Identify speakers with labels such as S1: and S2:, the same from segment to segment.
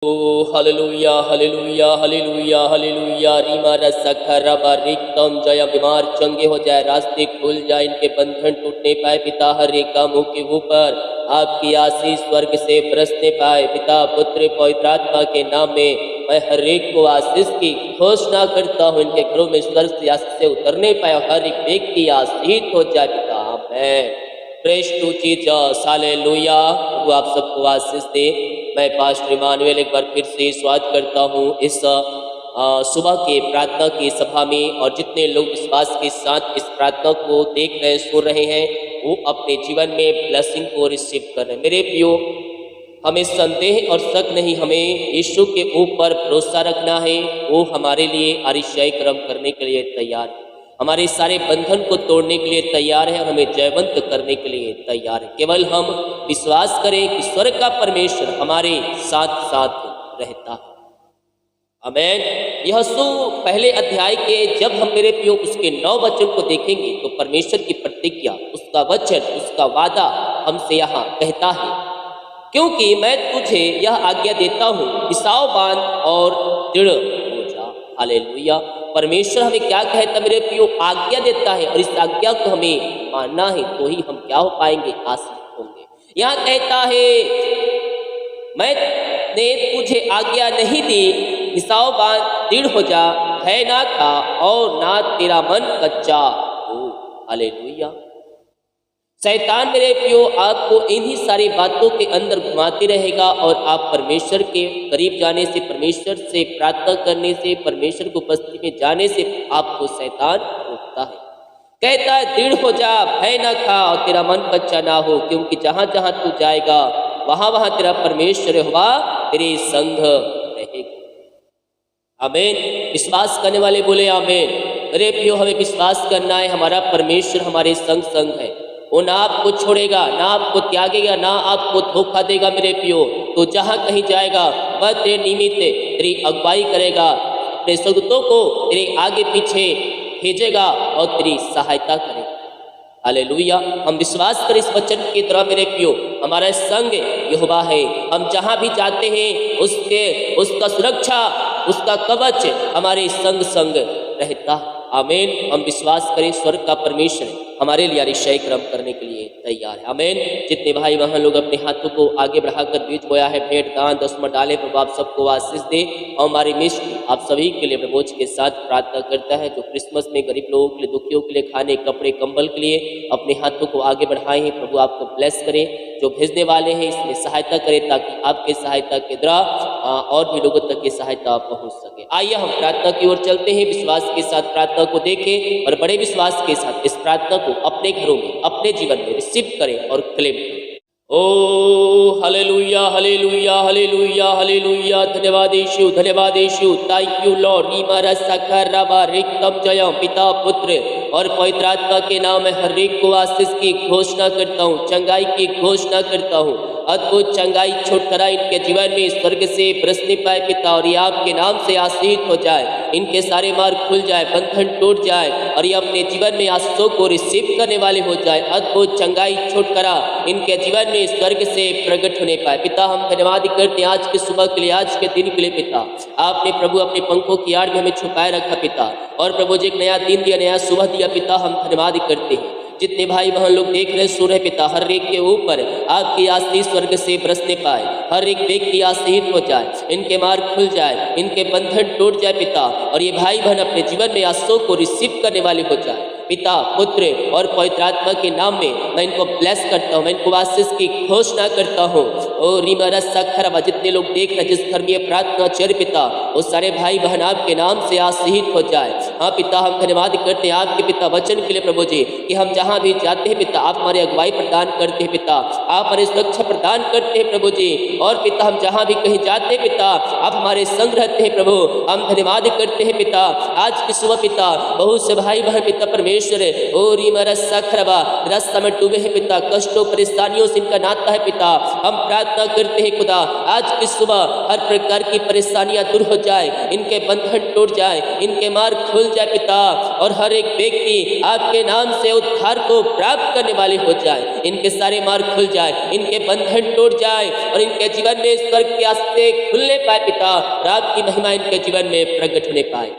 S1: ओ हालेलुया हालेलुया हालेलुया हालेलुया रीमा रसखरबा रिक्तम जय बीमार चंगे हो जाए, रास्ते खुल जाए, इनके बंधन टूटने पाए पिता। हर एक का मुंह के ऊपर आपकी आशीष स्वर्ग से बरसने पाए पिता। पुत्र पवित्र आत्मा के नाम में मैं हर एक को आशीष की घोषणा करता हूँ। इनके घरों में स्वर्ग से आशीष से उतरने पाए, हर एक व्यक्ति आशीष हो जाए पिता। आमीन। Praise to Jesus hallelujah. वो आप सबको आशीष दे। मैं पास्टर इमानुएल एक बार फिर से स्वागत करता हूँ इस सुबह के प्रार्थना की सभा में। और जितने लोग विश्वास के साथ इस प्रार्थना को देख रहे सुन रहे हैं, वो अपने जीवन में ब्लेसिंग को रिसीव कर रहे हैं। मेरे प्रियो, हमें संदेह और शक नहीं, हमें यीशु के ऊपर भरोसा रखना है। वो हमारे लिए अतिशय कर्म करने के लिए तैयार है, हमारे सारे बंधन को तोड़ने के लिए तैयार है और हमें जयवंत करने के लिए तैयार है। केवल हम विश्वास करें कि स्वर्ग का परमेश्वर हमारे साथ साथ रहता है। आमीन। यूहन्ना पहले अध्याय के जब हम मेरे प्रियो उसके 9 वचन को देखेंगे तो परमेश्वर की प्रतिज्ञा, उसका वचन, उसका वादा हमसे यहाँ कहता है, क्योंकि मैं तुझे यह आज्ञा देता हूँ, विसाववान और दृढ़ हो जा। हालेलुया। परमेश्वर हमें क्या कहता मेरे प्रियो? आज्ञा देता है, और इस आज्ञा को हमें मानना है, तो ही हम क्या हो पाएंगे? आशीष होंगे। यहाँ कहता है, मैंने तुझे आज्ञा नहीं दी, विसाववान दृढ़ हो जा, भय ना खा और ना तेरा मन कच्चा हो। हालेलुया। शैतान मेरे प्रियो आपको इन्हीं सारी बातों के अंदर घुमाते रहेगा, और आप परमेश्वर के करीब जाने से, परमेश्वर से प्रार्थना करने से, परमेश्वर की उपस्थिति में जाने से आपको शैतान रोकता है। कहता है दृढ़ हो जा, भय ना खा और तेरा मन कच्चा ना हो, क्योंकि जहां जहां तू जाएगा वहां वहां तेरा परमेश्वर यहोवा तेरे संग रहेगा। आमीन। विश्वास करने वाले बोले आमीन। मेरे प्रियो, हमें विश्वास करना है, हमारा परमेश्वर हमारे संग संग है। वो ना आपको छोड़ेगा, ना आपको त्यागेगा, ना आपको धोखा देगा। मेरे प्रियो, तो जहां कहीं जाएगा वह तेरे निमित्त तेरी अगुवाई करेगा, अपने स्वर्गदूतों को तेरे आगे पीछे भेजेगा और तेरी सहायता करेगा। हालेलुया। हम विश्वास करें इस वचन की तरह मेरे प्रियो, हमारा संग यहोवा है। हम जहां भी जाते हैं उसका सुरक्षा, उसका कवच हमारे संग संग रहता है। आमीन। हम विश्वास करें स्वर्ग का परमेश्वर हमारे लिए अतिशय कर्म करने के लिए तैयार है। आमीन। जितने भाई वहाँ लोग अपने हाथों को आगे बढ़ाकर बीज बोया है, भेंट दान दसवां डाले, प्रभु आप सबको आशीष दे। और हमारी मिस्ट्री आप सभी के लिए प्रभु के साथ प्रार्थना करता है, जो क्रिसमस में गरीब लोगों के लिए, दुखियों के लिए खाने कपड़े कंबल के लिए अपने हाथों को आगे बढ़ाए हैं। प्रभु आपको ब्लेस करें। जो भेजने वाले हैं इसमें सहायता करें, ताकि आपके सहायता के द्वारा और भी लोगों तक की सहायता पहुंच सके। आइए हम प्रार्थना की ओर चलते हैं। विश्वास के साथ प्रार्थना को देखें और बड़े विश्वास के साथ इस प्रार्थना को अपने घरों में, अपने जीवन में रिसीव करें और क्लेम करें। ओ हालेलुया हालेलुया हालेलुया हालेलुया। धन्यवाद यीशु, धन्यवाद यीशु। Thank you Lord. रीमा रसखरबा रिक्तम जय पिता पुत्र और पवित्र आत्मा के नाम में हर एक को आशीष की घोषणा करता हूँ, चंगाई की घोषणा करता हूँ। अद्भुत चंगाई छुटकारा इनके जीवन में स्वर्ग से बरसने पाए पिता, और ये आपके नाम से आशीष हो जाए। इनके सारे मार्ग खुल जाए, बंधन टूट जाए, और ये अपने जीवन में आशीषों को रिसीव करने वाले हो जाए। अद्भुत चंगाई छुटकारा इनके जीवन में स्वर्ग से प्रकट होने पाए पिता। हम धन्यवाद करते हैं आज के सुबह के लिए, आज के दिन के लिए पिता। आपने प्रभु अपने पंखों की आड़ में हमें छुपाए रखा पिता, और प्रभु जी एक नया दिन दिया, नया सुबह दिया पिता। हम धन्यवाद करते हैं। जितने भाई वहाँ लोग देख रहे सुन रहे पिता, हर एक के ऊपर आपकी आशीष स्वर्ग से बरसने पाए, हर एक व्यक्ति आशीष हो जाए, इनके मार्ग खुल जाए, इनके बंधन टूट जाए पिता, और ये भाई बहन अपने जीवन में आशीषों को रिसीव करने वाले हो जाए पिता, पुत्र और पवित्र आत्मा के नाम में मैं इनको ब्लेस करता हूँ, मैं इनको आशीष की घोषणा करता हूँ। ओ रीमा रसखरबा, जितने लोग देख रहे, जिस धर्मीय प्रार्थना चर पिता, वो सारे भाई बहन आपके नाम से आशीष हो जाए। हाँ पिता, हम धन्यवाद करते हैं आपके पिता वचन के लिए प्रभु जी, कि हम जहाँ भी जाते हैं पिता, आप हमारी अगुवाई प्रदान करते हैं पिता, आप हमारे सुरक्षा प्रदान करते हैं प्रभु जी। और पिता हम जहाँ भी कहीं जाते हैं पिता, आप हमारे संग रहते हैं प्रभु। हम धन्यवाद करते हैं पिता। आज की सुबह पिता बहुत से भाई बहन पिता परमेश्वर परमेश्वर है। ओ रीमर सखरबा, रास्ता में डूबे हैं पिता, कष्टों परेशानियों से इनका नाता है पिता। हम प्रार्थना करते हैं खुदा, आज की सुबह हर प्रकार की परेशानियां दूर हो जाए, इनके बंधन टूट जाए, इनके मार्ग खुल जाए पिता, और हर एक व्यक्ति आपके नाम से उद्धार को प्राप्त करने वाले हो जाए, इनके सारे मार्ग खुल जाए, इनके बंधन टूट जाए और इनके जीवन में स्वर्ग के आस्ते खुलने पाए पिता, और आपकी महिमा इनके जीवन में प्रकट होने पाए।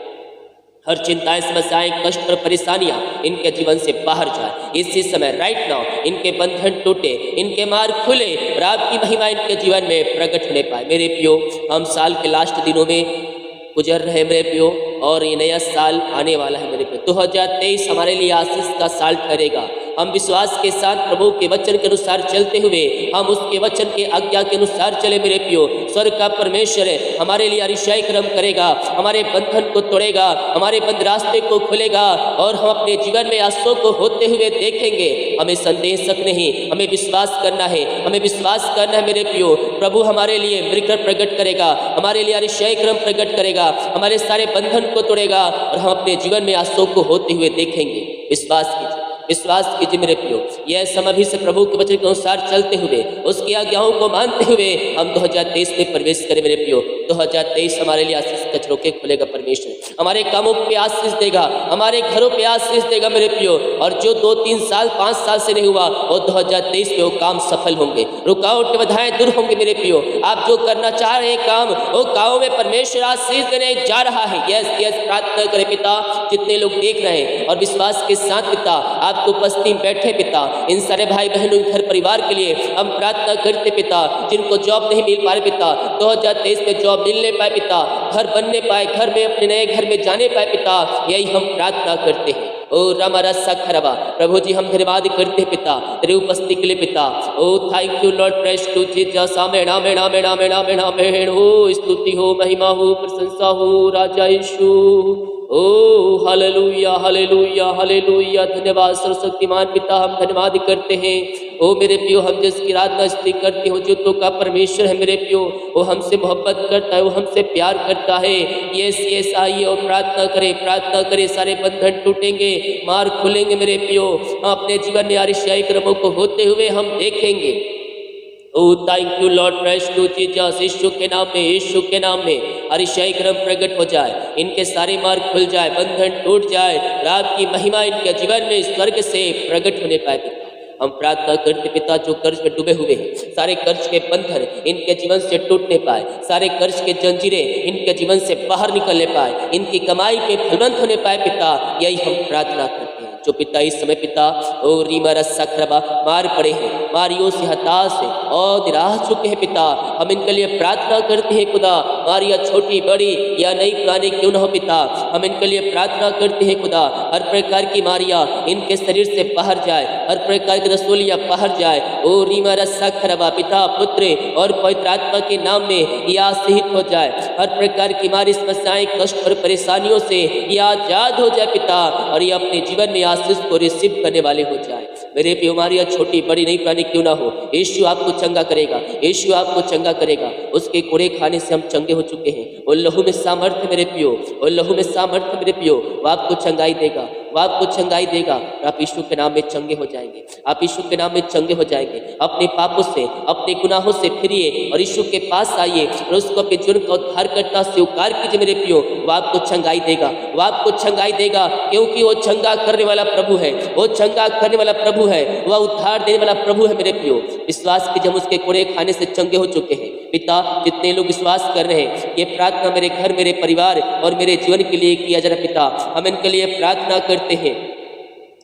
S1: हर चिंताएं, समस्याएं, कष्ट और परेशानियां इनके जीवन से बाहर जाए इसी समय, राइट नाउ। इनके बंधन टूटे, इनके मार्ग खुले और आपकी महिमा इनके जीवन में प्रकट होने पाए। मेरे प्रियो, हम साल के लास्ट दिनों में गुजर रहे मेरे प्रियो, और ये नया साल आने वाला है मेरे प्रियो। 2023 हमारे लिए आशीष का साल ठहरेगा। हम विश्वास के साथ प्रभु के वचन के अनुसार चलते हुए हम उसके वचन के आज्ञा के अनुसार चले मेरे प्रियो। स्वर्ग का परमेश्वर है हमारे लिए अतिशय कर्म करेगा, हमारे बंधन को तोड़ेगा, हमारे बंद रास्ते को खोलेगा, और हम अपने जीवन में आंसू को होते हुए देखेंगे। हमें संदेह शक नहीं, हमें विश्वास करना है, हमें विश्वास करना है मेरे प्रियो। प्रभु हमारे लिए मिलकर प्रकट करेगा, हमारे लिए अतिशय कर्म प्रकट करेगा, हमारे सारे बंधन को तोड़ेगा, और हम अपने जीवन में आंसू को होते हुए देखेंगे। विश्वास कीजिए, विश्वास कीजिए मेरे प्रियो। यह समय भी से प्रभु के वचन के अनुसार चलते हुए, उसकी आज्ञाओं को मानते हुए हम 2023 में प्रवेश करें मेरे प्रियो। 2023 हमारे लिए आशीष के झरोखे खोलेगा परमेश्वर, हमारे कामों पे आशीष देगा, हमारे घरों पे आशीष देगा मेरे प्रियो। और जो 2-3 साल 5 साल से नहीं हुआ, वो 2023 में वो काम सफल होंगे, रुकावट बाधाएं दूर होंगे मेरे प्रियो। आप जो करना चाह रहे हैं काम, वो कामों में परमेश्वर आशीष देने जा रहा है। यस प्रार्थना करें पिता, जितने लोग देख रहे हैं और विश्वास के साथ पिता आपको उपस्थिति में बैठे पिता, इन सारे भाई बहनों घर परिवार के लिए हम प्रार्थना करते पिता, जिनको जॉब नहीं मिल पा रहे पिता, 2023 में जॉब मिलने पाए पिता, घर बनने पाए, घर में अपने नए घर में जाने पाए पिता, यही हम प्रार्थना करते हैं। ओ रामा खरबा, प्रभु जी हम धन्यवाद करते हैं पिता तेरी उपस्थिति के लिए पिता। Oh thank you Lord, praise to Jesus, आमेन आमेन आमेन आमेन आमेन आमेन। हो स्तुति हो, महिमा हो, प्रशंसा हो राजा यीशु। ओ हालेलुया हालेलुया हालेलुया। धन्यवाद सर्वशक्तिमान पिता, हम धन्यवाद करते हैं। ओ मेरे प्रियो, हम जिसकी आराधना स्तुति करते हो, जो तो का परमेश्वर है मेरे प्रियो, वो हमसे मोहब्बत करता है, वो हमसे प्यार करता है। यस आइए और प्रार्थना करें, सारे बंधन टूटेंगे, मार्ग खुलेंगे मेरे प्रियो। हम अपने जीवन में आरिशाई क्रमों को होते हुए हम देखेंगे। Oh thank you Lord, praise to Jesus. यीशु के नाम में, यीशु के नाम में अतिशय कर्म प्रकट हो जाए, इनके सारे मार्ग खुल जाए, बंधन टूट जाए, आपकी महिमा इनके जीवन में स्वर्ग से प्रकट होने पाए पिता। हम प्रार्थना करते पिता, जो कर्ज में डूबे हुए हैं, सारे कर्ज के बंधन इनके जीवन से टूटने पाए, सारे कर्ज के जंजीरें इनके जीवन से बाहर निकलने पाए, इनकी कमाई पे फलवंत होने पाए पिता, यही हम प्रार्थना करते हैं। जो पिता इस समय पिता ओ रीमा रस्सा खरबा मार पड़े हैं, मारियों से, हताश है और निराश चुके हैं पिता, हम इनके लिए प्रार्थना करते हैं खुदा। मारिया छोटी बड़ी या नई पुरानी क्यों न हो पिता, हम इनके लिए प्रार्थना करते हैं खुदा। हर प्रकार की मारिया इनके शरीर से बाहर जाए, हर प्रकार की रसोलियाँ बाहर जाए। ओ रीमा रस्सा खरबा पिता, पुत्र और पवित्र आत्मा के नाम में यह आशीषित हो जाए। हर प्रकार की मारी समस्याएं, कष्ट और परेशानियों से यह आजाद हो जाए पिता, और ये अपने जीवन में आशीष को रिसीव करने वाले हो जाए। मेरे बीमारियां छोटी बड़ी नहीं पुरानी क्यों ना हो, यीशु आपको चंगा करेगा, यीशु आपको चंगा करेगा। उसके कोड़े खाने से हम चंगे हो चुके हैं। वो लहू में सामर्थ्य मेरे पियो, वो लहू में सामर्थ्य मेरे पियो, वो आपको चंगाई देगा, वो आपको चंगाई देगा। आप यीशु के नाम में चंगे हो जाएंगे, आप यीशु के नाम में चंगे हो जाएंगे। अपने पापों से, अपने गुनाहों से फिरिए और यीशु के पास आइए और उसको अपने जुर्म का उद्धारकर्ता स्वीकार कीजिए मेरे पियो। वो आपको चंगाई देगा, वो आपको चंगाई देगा, क्योंकि वो चंगा करने वाला प्रभु है, वो चंगा करने वाला प्रभु है, वह उद्धार देने वाला प्रभु है मेरे पियो। विश्वास कीजिए, हम उसके कोड़े खाने से चंगे हो चुके हैं पिता। जितने लोग विश्वास कर रहे हैं, ये प्रार्थना मेरे घर, मेरे परिवार और मेरे जीवन के लिए किया जा रहा पिता, हम इनके लिए प्रार्थना करते हैं।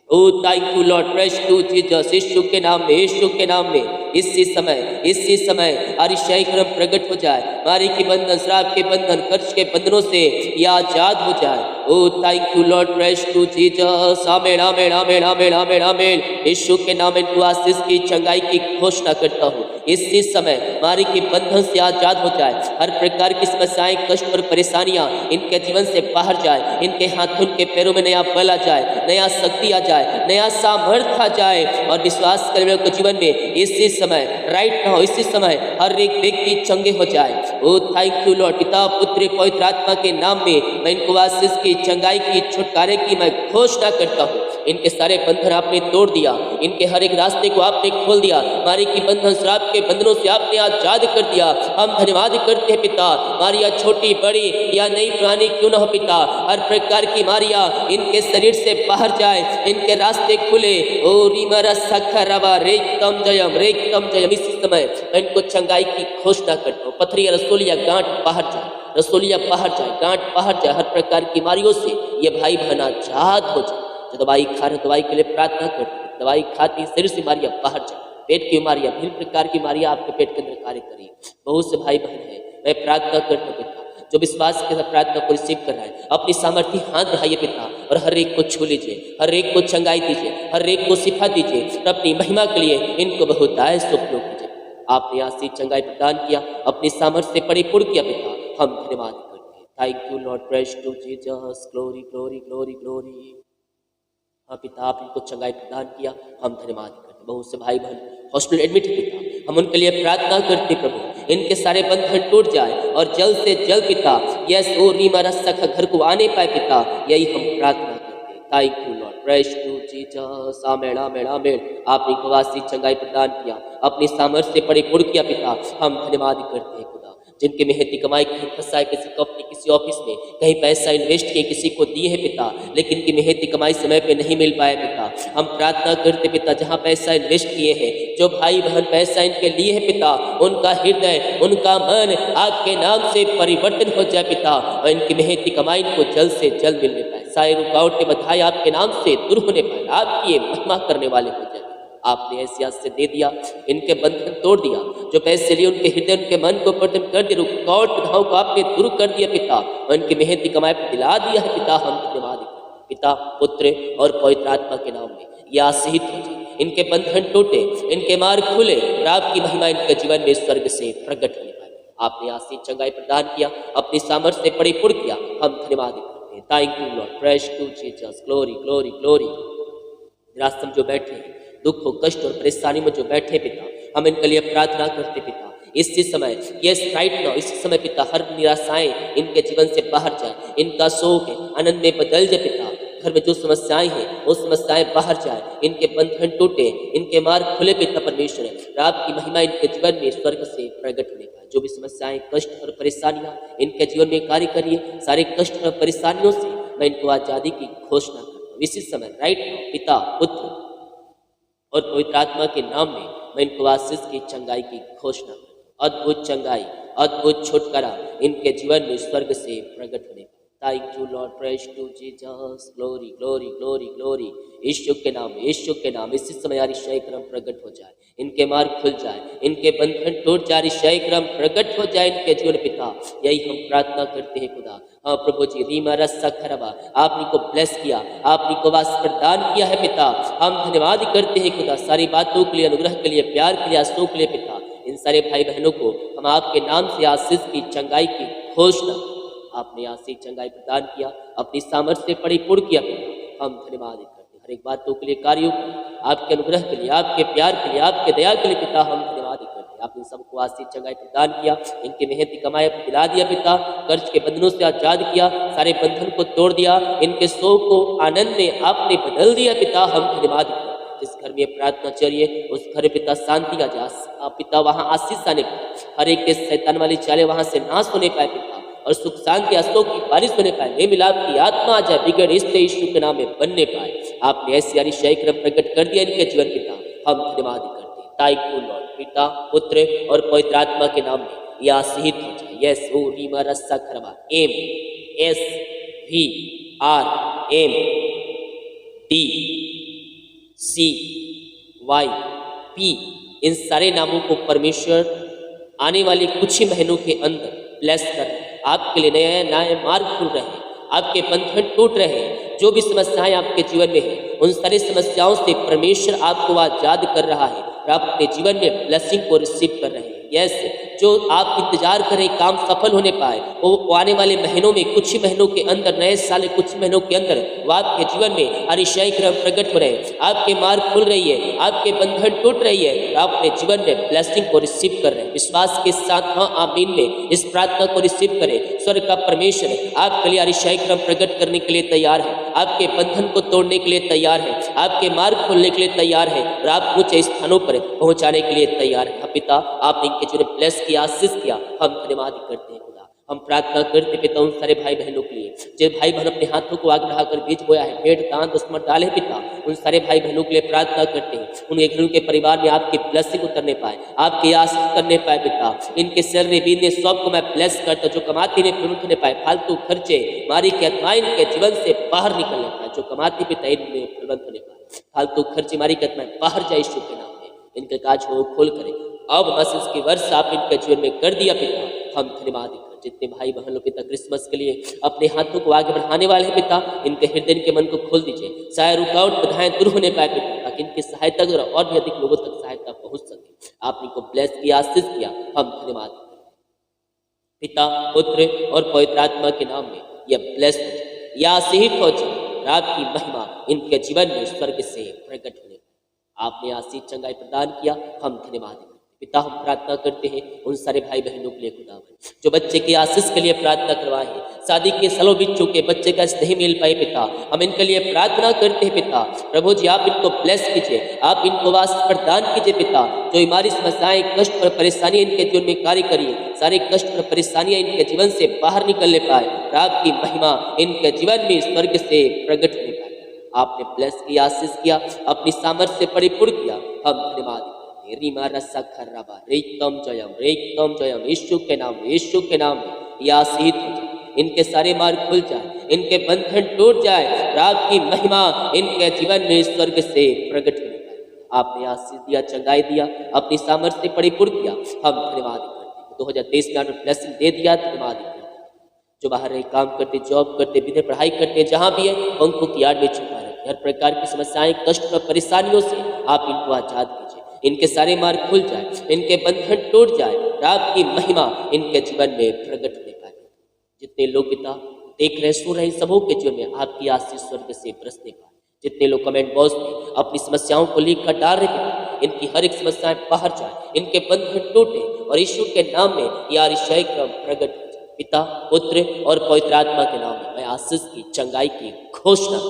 S1: Oh thank you Lord, praise to Jesus. यीशु के नाम में, यीशु के नाम में इसी समय अतिशय कर्म प्रकट हो जाए। मारी के बंधन, श्राप के बंधन, कर्ज के बंधनों से यह आजाद हो जाए। Oh thank you Lord, praise to Jesus. आमेन आमेन आमेन आमेन आमेन आमेन। यीशु के नाम में आशीष की चंगाई की घोषणा करता हूँ। इसी समय मारी के बंधन से आजाद हो जाए। हर प्रकार की समस्याएं, कष्ट और परेशानियां इनके जीवन से बाहर जाए। इनके हाथों के पैरों में नया बल आ जाए, नया शक्ति आ जाए, नया सामर्थ्य आ जाए और विश्वास करने वालों के जीवन में इसी समय, राइट नाउ, इसी समय हर एक व्यक्ति चंगे हो जाए। ओ थैंक यू लॉर्ड, पिता पुत्र पवित्र आत्मा के नाम में मैं इनको आशीष की, चंगाई की, छुटकारे की मैं घोषणा करता हूँ। इनके सारे बंधन आपने तोड़ दिया, इनके हर एक रास्ते को आपने खोल दिया, मारी की बंधन श्राप के बंधनों से आपने आजाद कर दिया। हम धन्यवाद करते हैं पिता, मारिया छोटी बड़ी या नई पुरानी क्यों न हो पिता, हर प्रकार की मारिया इनके शरीर से बाहर जाए, इनके रास्ते खुले। ओ रीमरा सखरवा रेतम जयम। इसी समय मैं इनको चंगाई की घोषणा करता हूँ। पथरी रसोलिया गांठ बाहर जाए, रसोलिया बाहर जाए, गांठ बाहर जाए, हर प्रकार की बीमारियों से ये भाई बहन आजाद हो जाए। जो दवाई खा रहे दवाई के लिए प्रार्थना करते, दवाई खाती शरीर से बीमारियां बाहर जाए, पेट की बीमारियां, विभिन्न प्रकार की बीमारियां आपके पेट के अंदर कार्य करिए। बहुत से भाई बहन है, मैं प्रार्थना करता हूँ पिता, जो विश्वास के साथ प्रार्थना को रिसीव कर रहा है, अपनी सामर्थ्य हाथ बढ़ाइए पिता, और हर एक को छू लीजिए, हर एक को चंगाई दीजिए, हर एक को शिफा दीजिए, और अपनी महिमा के लिए इनको बहुतायत से उपयोग कीजिए। आपने आशीष चंगाई प्रदान किया, अपनी सामर्थ्य से परिपूर्ण किया पिता, हम धन्यवाद करते हैं। Thank you Lord, praise to Jesus, glory glory glory glory. हाँ पिता, आप इनको चंगाई प्रदान किया, हम धन्यवाद करते हैं। बहुत से भाई बहन हॉस्पिटल एडमिट है पिता, हम उनके लिए प्रार्थना करते प्रभु, इनके सारे बंधन टूट जाए और जल्द से जल्द पिता यस ओ रीमारा सखा घर को आने पाए पिता, यही हम प्रार्थना करते हैं। Thank you Lord, praise to Jesus, आमेन आमेन आमेन। आपने इनको आशीष चंगाई प्रदान किया, अपनी सामर्थ्य से परिपूर्ण किया पिता, हम धन्यवाद करते हैं। जिनके मेहनती कमाई कहीं फंसा है, किसी कंपनी किसी ऑफिस में कहीं पैसा इन्वेस्ट किए, किसी को दिए है पिता, लेकिन की मेहनती कमाई समय पे नहीं मिल पाया पिता, हम प्रार्थना करते पिता, जहाँ पैसा इन्वेस्ट किए हैं, जो भाई बहन पैसा इनके लिए है पिता, उनका हृदय उनका मन आपके नाम से परिवर्तन हो जाए पिता, और इनकी मेहनती कमाई को जल्द से जल्द मिलने पाए, सारी रुकावटें बधाई आपके नाम से दूर होने पाए, आपकी ये महिमा करने वाले हो जाए। आपने ऐसी से दे दिया, इनके बंधन तोड़ दिया, जो पैसे लिए उनके हृदय उनके मन को परिवर्तन कर दिया, रुकावट बाधाओं को आपने दूर कर दिया पिता, और इनकी मेहनती कमाई पर दिला दिया है पिता, हम धन्यवाद पिता, पुत्र और पवित्र आत्मा के नाम में यह आशीष हो जाए, इनके बंधन टूटे, इनके मार्ग खुले, और आपकी महिमा इनके जीवन में स्वर्ग से प्रकट होने पाए। आपने आशीष चंगाई प्रदान किया, अपनी सामर्थ्य से परिपूर्ण किया, हम धन्यवाद करते हैं। Thank you Lord, praise to Jesus, glory glory glory. रास्ते में जो बैठे हैं, दुख हो कष्ट और परेशानी में जो बैठे पिता, हम इनके लिए प्रार्थना करते पिता, इसी समय यस राइट नाउ, इसी समय पिता हर निराशाएं इनके जीवन से बाहर जाए, इनका शोक है आनंद में बदल जाए पिता, घर में जो समस्याएं हैं वो समस्याएं बाहर जाए, इनके बंधन टूटे, इनके मार्ग खुले पिता परमेश्वर, आपकी महिमा इनके जीवन में स्वर्ग से प्रकट होने का, जो भी समस्याएं कष्ट और परेशानियां इनके जीवन में कार्य करिए, सारे कष्ट और परेशानियों से मैं इनको आजादी की घोषणा करता हूँ। इसी समय राइट नाउ पिता पुत्र और पवित्र आत्मा के नाम में मैं इनको आशीष की चंगाई की घोषणा करता हूं। अद्भुत चंगाई, अद्भुत छुटकारा इनके जीवन में स्वर्ग से प्रकट होने का। Thank you Lord, praise to Jesus, glory glory glory glory. Yeshu के नाम, यीशु के नाम इसी समय अतिशय क्रम प्रकट हो जाए, इनके मार्ग खुल जाए, इनके बंधन टूट जाए, अतिशय क्रम प्रकट हो जाए इनके जीवन पिता, यही हम प्रार्थना करते हैं खुदा। हाँ प्रभु जी, रीमा रस्सा खरबा, आपने को ब्लेस किया, आपने को वास प्रदान किया है पिता, हम धन्यवाद करते हैं खुदा, सारी बातों के लिए, अनुग्रह के लिए, प्यार के लिए, आंसुओं के लिए पिता, इन सारे भाई बहनों को हम आपके नाम से आशीष की चंगाई की घोषणा, आपने आशीष चंगाई प्रदान किया, अपनी सामर्थ्य से परिपूर्ण किया पिता, हम धन्यवाद करते हैं हर एक बातों के लिए, कार्यों के लिए, आपके अनुग्रह के लिए, आपके प्यार के लिए, आपके दया के लिए पिता, हम धन्यवाद करते हैं। आपने सबको आशीष चंगाई प्रदान किया, इनके मेहनती कमाई दिला दिया पिता, कर्ज के बंधनों से आजाद किया, सारे बंधन को तोड़ दिया, इनके शोक को आनंद में आपने बदल दिया पिता, हम धन्यवाद करते हैं। जिस घर में प्रार्थना चलिए उस घर पिता शांति आ जा पिता, वहाँ आशीष आने पाए, हर एक के शैतान वाली चाले वहाँ से नाश होने पाए पिता, और सुख शांति अशोक की बारिश होने पाए, मेल मिलाप की आत्मा आ जाए, बिगड़ इससे यीशु के नाम में बनने पाए। आपने ऐसी अतिशय क्रम प्रकट कर दिया इनके जीवन पिता, हम धन्यवाद करते हैं। थैंक यू लॉर्ड, पिता पुत्र और पवित्र आत्मा के नाम में यह आशीष हो जाए। यस ओ रीमा रस्सा खरबा, M S V R M D C Y P, इन सारे नामों को परमेश्वर आने वाले कुछ ही महीनों के अंदर ब्लेस कर, आपके लिए नए नए मार्ग खुल रहे हैं, आपके बंधन टूट रहे हैं, जो भी समस्याएं आपके जीवन में है उन सारी समस्याओं से परमेश्वर आपको आजाद कर रहा है, और आप अपने जीवन में ब्लेसिंग को रिसीव कर रहे हैं। यस जो आप इंतजार करें काम सफल होने पाए, वो आने वाले महीनों में, कुछ ही महीनों के अंदर, नए साल के कुछ महीनों के अंदर वो आपके जीवन में अरिशाई क्रम प्रकट हो रहे हैं, आपके मार्ग खुल रही है, आपके बंधन टूट रही है, आप अपने जीवन में ब्लेसिंग को रिसीव कर रहे हैं। विश्वास के साथ हाँ आमीन में इस प्रार्थना को रिसीव करें। स्वर्ग का परमेश्वर आपके लिए अरिशाई क्रम प्रकट करने के लिए तैयार है, आपके बंधन को तोड़ने के लिए तैयार है, आपके मार्ग खोलने के लिए तैयार है और आप ऊंचे स्थानों पर पहुंचाने के लिए तैयार है। पिता, आपने इनके जीवन में ब्लेस किया, आशीष किया, हम धन्यवाद करते हैं। खुदा, हम प्रार्थना करते पिता उन सारे भाई बहनों के लिए जो भाई बहन अपने हाथों को आग बढ़ाकर बीज बोया है, पेट दांत उसमें डाले पिता, उन सारे भाई बहनों के लिए प्रार्थना करते हैं, उनके घरों के परिवार में आपकी ब्लेसिंग उतरने पाए, आपकी आशीष करने पाए पिता। इनके सैलरी बिजनेस सब को मैं ब्लेस करता, जो कमाती में फिर उठने पाए, फालतू खर्चे मारी के आत्माएं इनके जीवन से बाहर निकलने पाए, जो कमाती पिता इनमें फिरवंत होने पाए, फालतू खर्चे मारी के आत्माएं बाहर जाए यीशु के नाम में, इनके काज को खोल करें। अब मसीह की वर्ष आप इनके जीवन में कर दिया पिता, हम धन्यवाद दें। जितने भाई बहन लोग पिता क्रिसमस के लिए अपने हाथों को आगे बढ़ाने वाले हैं पिता, इनके हृदय के मन को खोल दीजिए, शायद रुकावट बाधाएं दूर होने पाए पिता, ताकि इनकी सहायता और भी अधिक लोगों तक सहायता पहुंच सके। आप इनको ब्लेस किया, आशीष किया, हम धन्यवाद दें। पिता, पुत्र और पवित्र आत्मा के नाम में यह ब्लेस हो जाए, यह आशीष हो जाए, रात की महिमा इनके जीवन में स्वर्ग से प्रकट होने, आपने आशीष चंगाई प्रदान किया, हम धन्यवाद दें। पिता, हम प्रार्थना करते हैं उन सारे भाई बहनों के लिए खुदावन जो बच्चे की आशीष के लिए प्रार्थना करवाए हैं, शादी के सालों बीत चुके, बच्चे का नहीं मिल पाए पिता, हम इनके लिए प्रार्थना करते हैं पिता। प्रभु जी, आप इनको ब्लेस कीजिए, आप इनको वास प्रदान कीजिए पिता। जो हमारी समस्याएं, कष्ट और परेशानियां इनके जीवन में कार्य करिए, सारे कष्ट और परेशानियां इनके जीवन से बाहर निकलने पाए, रात की महिमा इनके जीवन में स्वर्ग से प्रकट होने पाए। आपने ब्लेस किया, आशीष किया, अपनी सामर्थ्य से परिपूर्ण किया, हम धन्यवाद। रेतम जयम यीशु के नाम में, यीशु के नाम में यह आशीष हो जाए, इनके सारे मार्ग खुल जाए, इनके बंधन टूट जाए, रात की महिमा इनके जीवन में स्वर्ग से प्रकट हो जाए। आपने आशीष दिया, चंगाई दिया, अपनी सामर्थ्य से परिपूर्ण किया, हम धन्यवाद करते हैं। 2023 में आपने ब्लेसिंग दे दिया, धन्यवाद करते हैं। जो बाहर रहे काम करते, जॉब करते, बिना पढ़ाई करते, जहाँ भी है पंखों की आड़ में छुपा रखे, हर प्रकार की समस्याएं, कष्ट और परेशानियों से आप इनको आजाद कीजिए, इनके सारे मार्ग खुल जाए, इनके बंधन टूट जाए, रात की महिमा इनके जीवन में प्रकट होने पाए। जितने लोग पिता देख रहे, सुन रहे, सबों के जीवन में आपकी आशीष स्वर्ग से बरसने पाए। जितने लोग कमेंट बॉक्स में अपनी समस्याओं को लेकर डाल रहे पिता, इनकी हर एक समस्याएं बाहर जाए, इनके बंधन टूटे और यीशु के नाम में यह अतिशय क्रम प्रकट हो जाए। पिता, पुत्र और पवित्र आत्मा के नाम में मैं आशीष की, चंगाई की घोषणा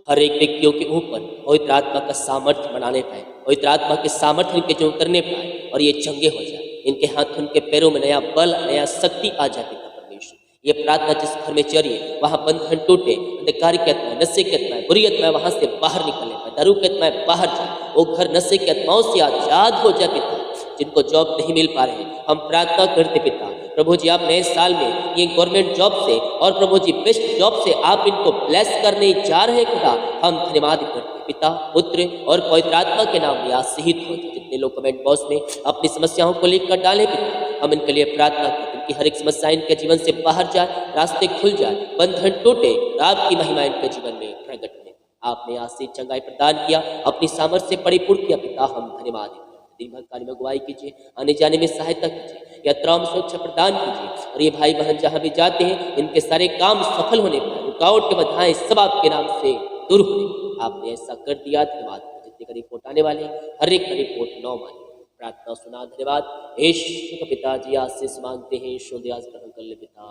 S1: हर एक व्यक्तियों के ऊपर पवित्र आत्मा का सामर्थ्य बनाने पाए, पवित्र आत्मा के सामर्थ्य इनके जो उतरने पाए और ये चंगे हो जाए, इनके हाथ उनके पैरों में नया बल, नया शक्ति आ जाए। पिता परमेश्वर, ये प्रार्थना जिस घर में चलिए वहां बंधन टूटे, अंधकार की आत्माएं, नशे की आत्माएं, बुरी आत्माएं वहां से बाहर निकलने पाए, दारू की आत्माएं बाहर जाए, वो घर नशे की आत्माओं से आजाद हो जाए। पिता, जिनको जॉब नहीं मिल पा रहे, हम प्रार्थना करते पिता, प्रभु जी आप नए साल में ये गवर्नमेंट जॉब से और प्रभु जी बेस्ट जॉब से आप इनको ब्लेस करने जा रहे हैं। खुदा, हम धन्यवाद करते पिता, पुत्र और पवित्र आत्मा के नाम में आशीषित हो। जितने लोग कमेंट बॉक्स में अपनी समस्याओं को लिखकर डाले पिता, हम इनके लिए प्रार्थना करते हैं कि हर एक समस्या इनके जीवन से बाहर जाए, रास्ते खुल जाए, बंधन टूटे, रात की महिमा इनके जीवन में प्रकट हो। आपने आशीष चंगाई प्रदान किया, अपनी सामर्थ्य से परिपूर्ण किया। पिता, हम धन्यवाद देते, दिन भर कार्य में अगुवाई कीजिए, आने जाने में सहायता कीजिए, यात्राओं में सुरक्षा प्रदान कीजिए और ये भाई बहन जहाँ भी जाते हैं इनके सारे काम सफल होने पाए, रुकावट के बाधाएं सब आपके नाम से दूर होने, आपने ऐसा कर दिया। धन्यवाद। जितने का रिपोर्ट आने वाले हर एक का रिपोर्ट 9 माने, प्रार्थना सुना, धन्यवाद। यीशु का पिताजी आशीष मांगते हैं, यीशु दया ग्रहण कर ले पिता,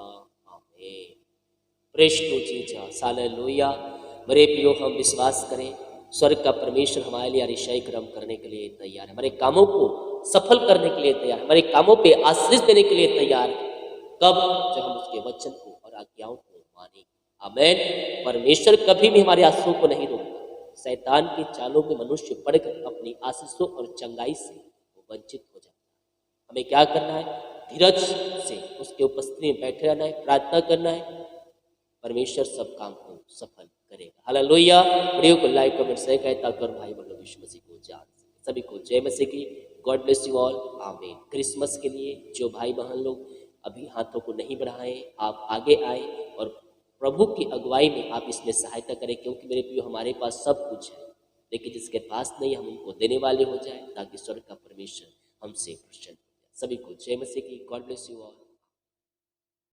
S1: आमीन। प्रेष टू जीसस, हालेलुया। मेरे प्रियो, हम विश्वास करें स्वर्ग का परमेश्वर हमारे लिए अतिशय कर्म करने के लिए तैयार है, हमारे कामों को सफल करने के लिए तैयार है, हमारे कामों पे आशीष देने के लिए तैयार है। कब? जब हम उसके वचन को और आज्ञाओं को मानेंगे। आमीन। परमेश्वर कभी भी हमारे आंसुओं को नहीं रोकता। शैतान की चालों में मनुष्य पड़कर अपनी आशीषों और चंगाई से वंचित हो जाता है। हमें क्या करना है? धीरज से उसके उपस्थिति में बैठे रहना है, प्रार्थना करना है, परमेश्वर सब काम को सफल करेगा। हालेलुया। वीडियो को लाइक कमेंट शेयर करें ताकि भाई बहनों यीशु मसीह को जान सके। सभी को जय मसीह की। God bless you all. आमीन। क्रिसमस के लिए जो भाई बहन लोग अभी हाथों को नहीं बढ़ाएं, आप आगे आए और प्रभु की अगुवाई में आप इसमें सहायता करें, क्योंकि मेरे प्रियो हमारे पास सब कुछ है, लेकिन जिसके पास नहीं हम उनको देने वाले हो जाए, ताकि स्वर्ग का परमेश्वर हमसे प्रसन्न हो जाए। सभी को जय मसीह की। God bless you all.